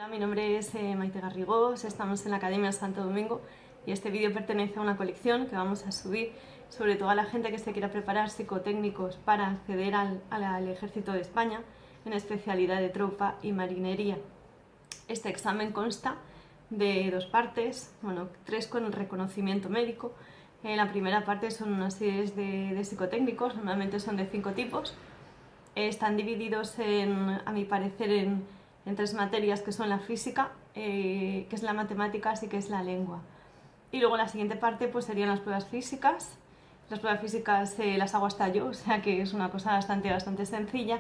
Hola, mi nombre es Maite Garrigós, estamos en la Academia Santo Domingo y este vídeo pertenece a una colección que vamos a subir sobre todo a la gente que se quiera preparar psicotécnicos para acceder al Ejército de España en especialidad de tropa y marinería. Este examen consta de dos partes, tres con el reconocimiento médico. La primera parte son una serie de psicotécnicos, normalmente son de 5 tipos. Están divididos, a mi parecer, en 3 materias, que son la física, que es la matemáticas y que es la lengua. Y luego la siguiente parte pues serían las pruebas físicas. Las pruebas físicas las hago hasta yo, o sea que es una cosa bastante sencilla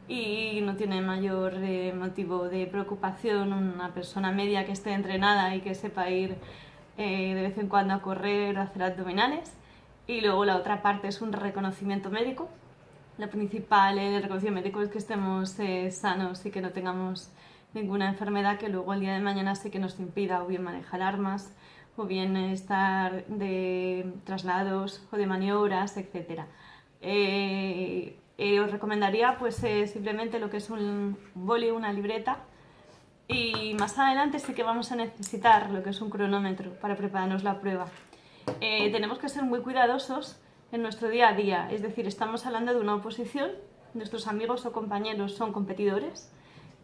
y no tiene mayor motivo de preocupación una persona media que esté entrenada y que sepa ir de vez en cuando a correr o a hacer abdominales. Y luego la otra parte es un reconocimiento médico. Lo principal en el reconocimiento médico es que estemos sanos y que no tengamos ninguna enfermedad que luego el día de mañana sí que nos impida o bien manejar armas o bien estar de traslados o de maniobras, etc. Os recomendaría pues simplemente lo que es un boli, una libreta, y más adelante sí que vamos a necesitar lo que es un cronómetro para prepararnos la prueba. Tenemos que ser muy cuidadosos en nuestro día a día, es decir, estamos hablando de una oposición, nuestros amigos o compañeros son competidores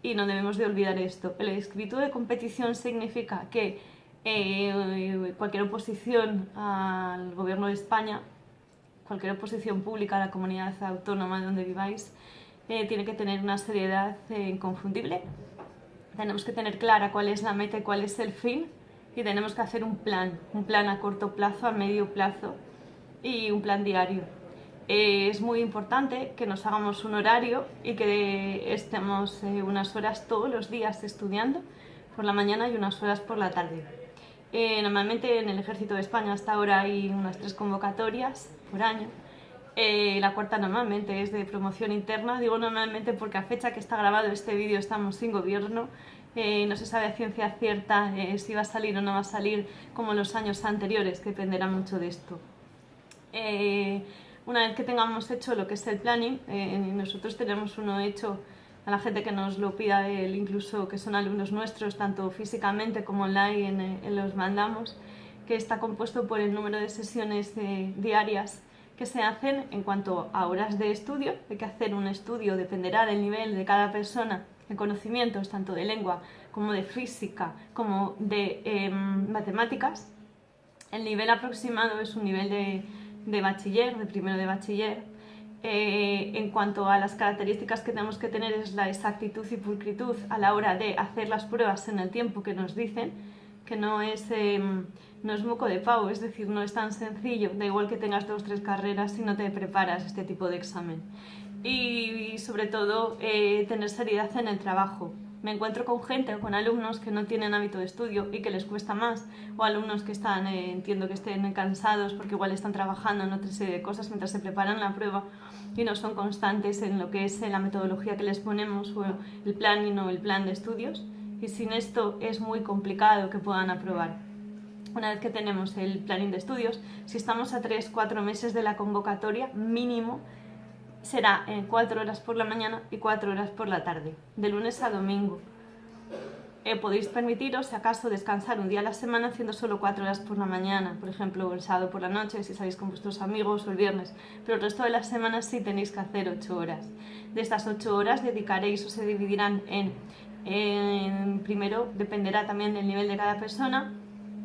y no debemos de olvidar esto. El espíritu de competición significa que cualquier oposición al gobierno de España, cualquier oposición pública a la comunidad autónoma donde viváis, tiene que tener una seriedad inconfundible. Tenemos que tener clara cuál es la meta y cuál es el fin, y tenemos que hacer un plan a corto plazo, a medio plazo y un plan diario. Es muy importante que nos hagamos un horario y que estemos unas horas todos los días estudiando por la mañana y unas horas por la tarde. Normalmente en el Ejército de España hasta ahora hay unas 3 convocatorias por año. La cuarta normalmente es de promoción interna. Digo normalmente porque a fecha que está grabado este vídeo estamos sin gobierno. No se sabe a ciencia cierta si va a salir o no va a salir como en los años anteriores, que dependerá mucho de esto. Una vez que tengamos hecho lo que es el planning, nosotros tenemos uno hecho a la gente que nos lo pida, incluso que son alumnos nuestros, tanto físicamente como online, los mandamos, que está compuesto por el número de sesiones diarias que se hacen en cuanto a horas de estudio. Hay que hacer un estudio, dependerá del nivel de cada persona en conocimientos, tanto de lengua como de física, como de matemáticas. El nivel aproximado es un nivel de bachiller, de primero de bachiller. En cuanto a las características que tenemos que tener es la exactitud y pulcritud a la hora de hacer las pruebas en el tiempo que nos dicen, que no es moco de pavo, es decir, no es tan sencillo, da igual que tengas 2 o 3 carreras si no te preparas este tipo de examen. Y sobre todo tener seriedad en el trabajo. Me encuentro con gente o con alumnos que no tienen hábito de estudio y que les cuesta más, o alumnos que están, entiendo que estén cansados porque igual están trabajando en otra serie de cosas mientras se preparan la prueba y no son constantes en lo que es la metodología que les ponemos o el planning o el plan de estudios, y sin esto es muy complicado que puedan aprobar. Una vez que tenemos el planning de estudios, si estamos a 3-4 meses de la convocatoria, mínimo será 4 horas por la mañana y 4 horas por la tarde, de lunes a domingo. Podéis permitiros, si acaso, descansar un día a la semana haciendo solo 4 horas por la mañana, por ejemplo, el sábado por la noche, si salís con vuestros amigos, o el viernes, pero el resto de las semanas sí tenéis que hacer 8 horas. De estas 8 horas dedicaréis o se dividirán primero, dependerá también del nivel de cada persona,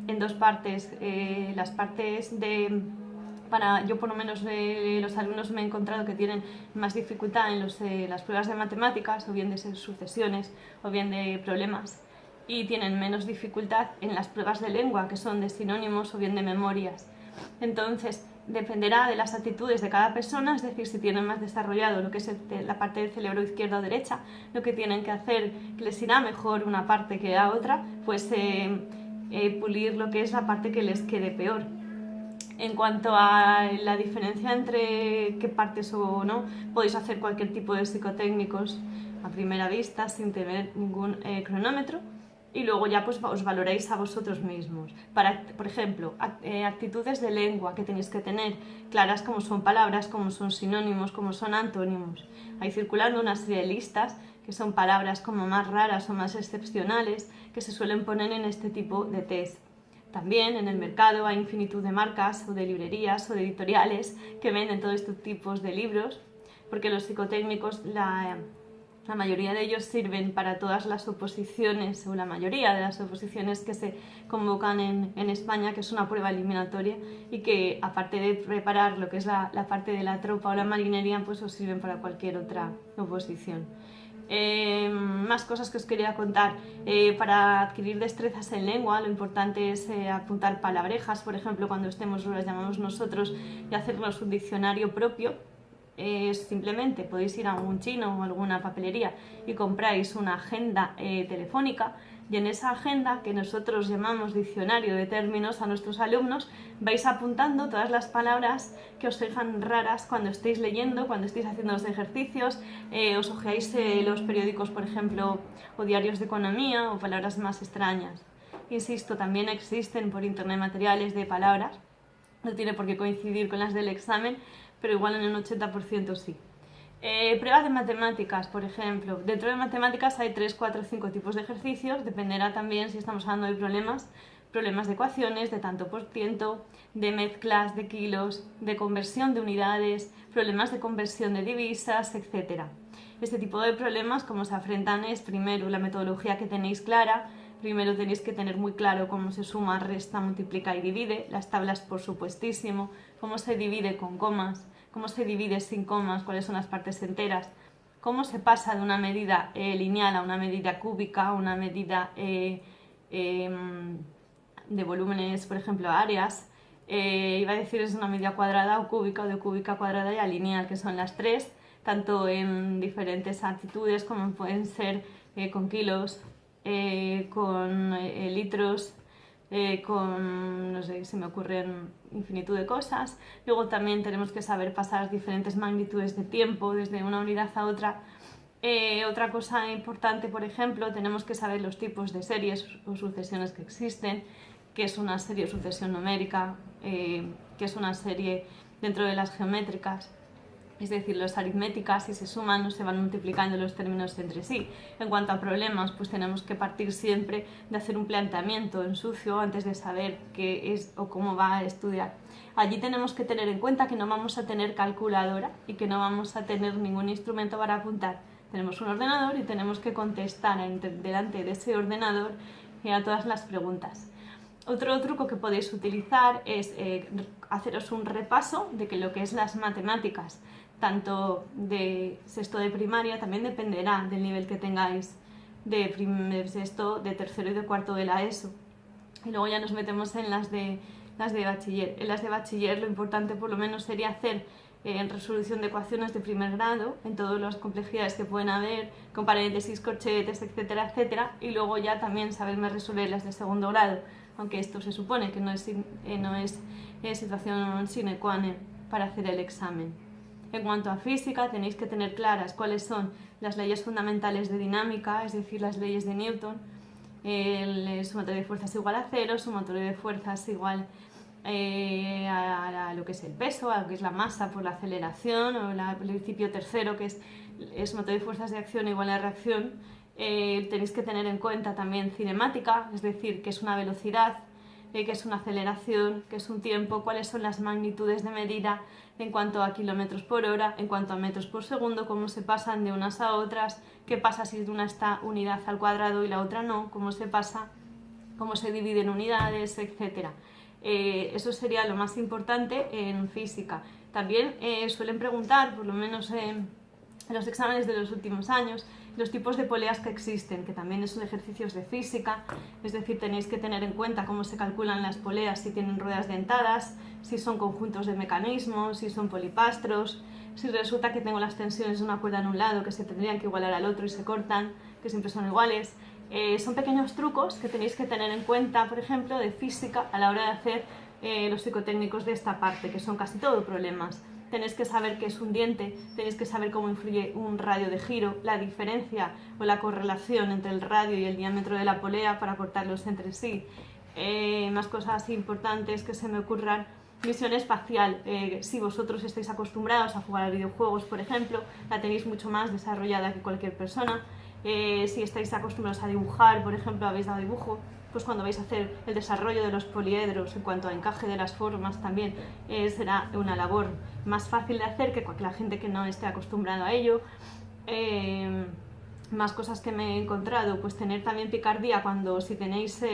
en 2 partes. Las partes yo por lo menos los alumnos me he encontrado que tienen más dificultad en las pruebas de matemáticas, o bien de sucesiones, o bien de problemas, y tienen menos dificultad en las pruebas de lengua, que son de sinónimos o bien de memorias. Entonces, dependerá de las actitudes de cada persona, es decir, si tienen más desarrollado lo que es la parte del cerebro izquierda o derecha, lo que tienen que hacer, que les irá mejor una parte que a otra, pues pulir lo que es la parte que les quede peor. En cuanto a la diferencia entre qué partes o no, podéis hacer cualquier tipo de psicotécnicos a primera vista sin tener ningún cronómetro, y luego ya pues os valoráis a vosotros mismos. Por ejemplo, actitudes de lengua que tenéis que tener claras, como son palabras, como son sinónimos, como son antónimos. Hay circulando una serie de listas que son palabras como más raras o más excepcionales que se suelen poner en este tipo de test. También en el mercado hay infinitud de marcas o de librerías o de editoriales que venden todos estos tipos de libros, porque los psicotécnicos, la mayoría de ellos sirven para todas las oposiciones, o la mayoría de las oposiciones que se convocan en España, que es una prueba eliminatoria, y que aparte de preparar lo que es la parte de la tropa o la marinería, pues os sirven para cualquier otra oposición. Más cosas que os quería contar. Para adquirir destrezas en lengua, lo importante es apuntar palabrejas, por ejemplo, cuando estemos, las llamamos nosotros, y hacernos un diccionario propio. Simplemente podéis ir a un chino o alguna papelería y compráis una agenda telefónica, y en esa agenda, que nosotros llamamos diccionario de términos a nuestros alumnos, vais apuntando todas las palabras que os sean raras cuando estéis leyendo, cuando estéis haciendo los ejercicios, os ojeáis los periódicos, por ejemplo, o diarios de economía, o palabras más extrañas. Insisto, también existen por internet materiales de palabras, no tiene por qué coincidir con las del examen, pero igual en un 80% sí. Pruebas de matemáticas, por ejemplo. Dentro de matemáticas hay 3, 4, 5 tipos de ejercicios, dependerá también si estamos hablando de problemas de ecuaciones, de tanto por ciento, de mezclas de kilos, de conversión de unidades, problemas de conversión de divisas, etc. Este tipo de problemas, como se afrontan, es primero la metodología que tenéis clara. Primero tenéis que tener muy claro cómo se suma, resta, multiplica y divide, las tablas por supuestísimo, cómo se divide con comas, cómo se divide sin comas, cuáles son las partes enteras, cómo se pasa de una medida lineal a una medida cúbica, a una medida de volúmenes, por ejemplo, áreas. Iba a decir es una medida cuadrada o cúbica, o de cúbica cuadrada y a lineal, que son las tres, tanto en diferentes actitudes como pueden ser con kilos, con litros, con, no sé, se me ocurren infinitud de cosas. Luego también tenemos que saber pasar las diferentes magnitudes de tiempo desde una unidad a otra. Otra cosa importante, por ejemplo, tenemos que saber los tipos de series o sucesiones que existen, qué es una serie o sucesión numérica, qué es una serie dentro de las geométricas. Es decir, las aritméticas, si se suman, no se van multiplicando los términos entre sí. En cuanto a problemas, pues tenemos que partir siempre de hacer un planteamiento en sucio antes de saber qué es o cómo va a estudiar. Allí tenemos que tener en cuenta que no vamos a tener calculadora y que no vamos a tener ningún instrumento para apuntar. Tenemos un ordenador y tenemos que contestar delante de ese ordenador a todas las preguntas. Otro truco que podéis utilizar es haceros un repaso de que lo que es las matemáticas, tanto de sexto de primaria, también dependerá del nivel que tengáis de sexto, de tercero y de cuarto de la ESO. Y luego ya nos metemos en las de bachiller. En las de bachiller lo importante por lo menos sería hacer en resolución de ecuaciones de primer grado, en todas las complejidades que pueden haber, con paréntesis, corchetes, etcétera, etcétera, y luego ya también saberme resolver las de segundo grado, aunque esto se supone que no es situación sine qua non para hacer el examen. En cuanto a física, tenéis que tener claras cuáles son las leyes fundamentales de dinámica, es decir, las leyes de Newton. El sumatorio de fuerzas igual a cero, sumatorio de fuerzas igual a lo que es el peso, a lo que es la masa por la aceleración, o el principio tercero, que es el sumatorio de fuerzas de acción igual a reacción. Tenéis que tener en cuenta también cinemática, es decir, qué es una velocidad, qué es una aceleración, qué es un tiempo, cuáles son las magnitudes de medida en cuanto a kilómetros por hora, en cuanto a metros por segundo, cómo se pasan de unas a otras, qué pasa si una está unidad al cuadrado y la otra no, cómo se pasa, cómo se divide en unidades, etc. Eso sería lo más importante en física. También suelen preguntar, por lo menos en los exámenes de los últimos años, los tipos de poleas que existen, que también son ejercicios de física, es decir, tenéis que tener en cuenta cómo se calculan las poleas, si tienen ruedas dentadas, si son conjuntos de mecanismos, si son polipastros, si resulta que tengo las tensiones de una cuerda en un lado que se tendrían que igualar al otro y se cortan, que siempre son iguales. Son pequeños trucos que tenéis que tener en cuenta, por ejemplo, de física a la hora de hacer los psicotécnicos de esta parte, que son casi todo problemas. Tenéis que saber qué es un diente, tenéis que saber cómo influye un radio de giro, la diferencia o la correlación entre el radio y el diámetro de la polea para cortarlos entre sí. Más cosas importantes que se me ocurran. Misión espacial, si vosotros estáis acostumbrados a jugar a videojuegos, por ejemplo, la tenéis mucho más desarrollada que cualquier persona. Si estáis acostumbrados a dibujar, por ejemplo, habéis dado dibujo, pues cuando vais a hacer el desarrollo de los poliedros en cuanto a encaje de las formas también será una labor más fácil de hacer que la gente que no esté acostumbrada a ello. Más cosas que me he encontrado, pues tener también picardía cuando si tenéis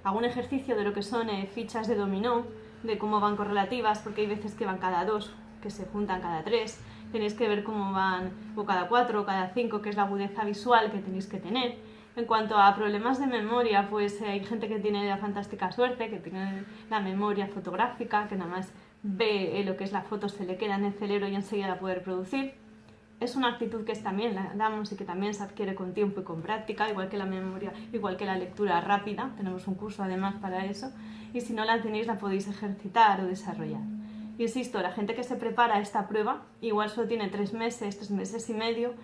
algún ejercicio de lo que son fichas de dominó, de cómo van correlativas, porque hay veces que van cada 2, que se juntan cada 3, tenéis que ver cómo van o cada 4 o cada 5, que es la agudeza visual que tenéis que tener. En cuanto a problemas de memoria, pues hay gente que tiene la fantástica suerte, que tiene la memoria fotográfica, que nada más ve lo que es la foto, se le queda en el cerebro y enseguida la puede reproducir. Es una actitud que también la damos y que también se adquiere con tiempo y con práctica, igual que la memoria, igual que la lectura rápida. Tenemos un curso además para eso. Y si no la tenéis, la podéis ejercitar o desarrollar. Insisto, la gente que se prepara a esta prueba igual solo tiene 3 meses, 3 meses y medio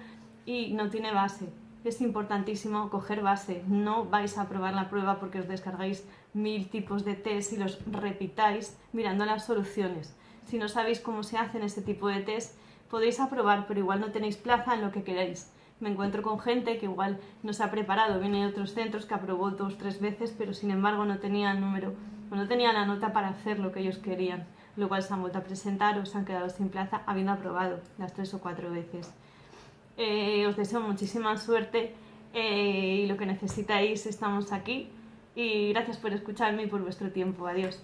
y no tiene base. Es importantísimo coger base. No vais a aprobar la prueba porque os descargáis 1000 tipos de test y los repitáis mirando las soluciones. Si no sabéis cómo se hacen ese tipo de test, podéis aprobar, pero igual no tenéis plaza en lo que queráis. Me encuentro con gente que igual no se ha preparado, viene de otros centros que aprobó 2 o 3 veces, pero sin embargo no tenía el número, o no tenía la nota para hacer lo que ellos querían. Lo cual se han vuelto a presentar o se han quedado sin plaza habiendo aprobado las 3 o 4 veces. Os deseo muchísima suerte y lo que necesitáis estamos aquí. Y gracias por escucharme y por vuestro tiempo. Adiós.